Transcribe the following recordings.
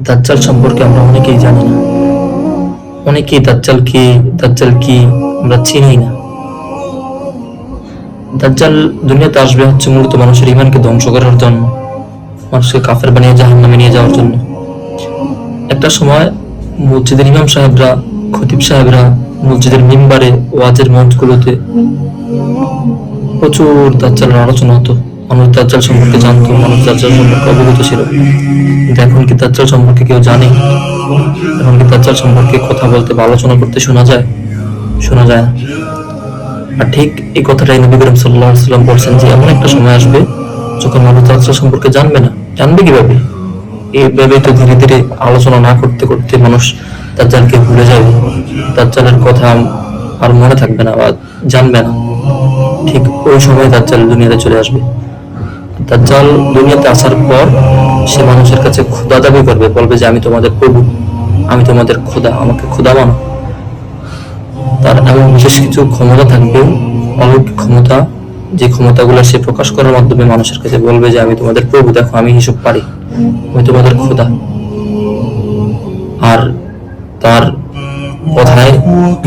দাজ্জাল সম্পর্কে আমরা অনেকেই জানি না। অনেকেই দাজ্জাল কি আমরা চিনি না। দাজ্জাল দুনিয়াতে আসবে হচ্ছে মূলত মানুষের ঈমানকে ধ্বংস করার জন্য, মানুষকে কাফের বানিয়ে জাহান্নামে নিয়ে যাওয়ার জন্য। একটা সময় মসজিদের ইমাম সাহেবরা, খতিব সাহেবরা মসজিদের মিম্বারে, ওয়াজের মঞ্চগুলোতে প্রচুর দাজ্জালের আলোচনা হতো। মানুষ দাজ্জাল সম্পর্কে জানতো, মানুষ দাজ্জাল সম্পর্কে অবগত ছিল। কিন্তু এখন কি দাজ্জাল সম্পর্কে কেউ জানে? এখন কি দাজ্জাল সম্পর্কে কথা বলতে বা আলোচনা করতে শোনা যায়? শোনা যায় না। আর ঠিক এই কথাটাই নবী করিম সাল্লাল্লাহু আলাইহি ওয়াসাল্লাম বলছেন যে এমন একটা সময় আসবে যখন মানুষ দাজ্জাল সম্পর্কে জানবে না। জানবে কিভাবে? এইভাবে তো ধীরে ধীরে আলোচনা না করতে করতে মানুষ দাজ্জালকে ভুলে যাবে, দাজ্জালের কথা আর মনে থাকবে না বা জানবে না। ঠিক ওই সময় দাজ্জাল দুনিয়াতে চলে আসবে। দাজ্জাল দুনিয়াতে আসার পর সে মানুষের কাছে খোদা দাবি করবে, বলবে যে আমি তোমাদের প্রভু, আমি তোমাদের খোদা, আমাকে খোদা মানো। তার এমন বিশেষ কিছু ক্ষমতা থাকবে, অলৌকিক ক্ষমতা, যে ক্ষমতাগুলো সে প্রকাশ করার মাধ্যমে মানুষের কাছে বলবে যে আমি তোমাদের প্রভু, দেখো আমি হিসেব পারি, আমি তোমাদের খোদা। আর তার কথায়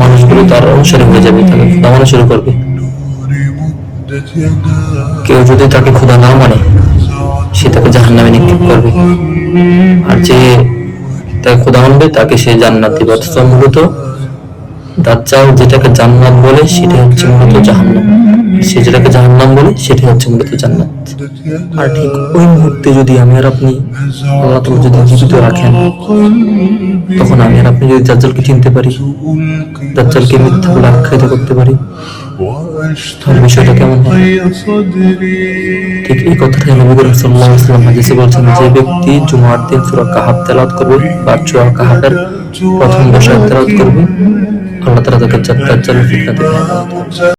মানুষগুলো তার অনুসারী হয়ে যাবে, তাকে খোদা মানা শুরু করবে। কেউ যদি তাকে খোদা না মানে সে তাকে জাহান্নামে নিক্ষেপ করবে, আর যে তাকে খোদা মানবে তাকে সে জান্নাত দিবে। অথচ মূলত দাজ্জাল যেটাকে জান্নাত বলে সেটা হচ্ছে মূলত জাহান্নাম, সে যেটাকে জাহান্নাম বলে সেটা হচ্ছে মূলত জান্নাত। আর ঠিক ওই মুহূর্তে যদি আমি আর আপনি, আল্লাহ তাআলা যদি জীবিত রাখেন, তখন আমি আর আপনি যদি দাজ্জালকে চিনতে পারি, দাজ্জালকে মিথ্যা বলে আখ্যায়িত করতে পারি, তাহলে বিষয়টা কেমন হয়? ঠিক এই কথাটাই নবী করিম সাল্লাল্লাহু আলাইহি ওয়াসাল্লাম হাদিসে বলছেন, যে ব্যক্তি জুমার দিন সূরা কাহাফ তেলাওয়াত করবে বা সূরা কাহাফের প্রথম 10 আয়াত তেলাওয়াত করবে, আল্লাহ তাআলা তাকে দাজ্জালের ফিতনা থেকে হেফাজত করবে।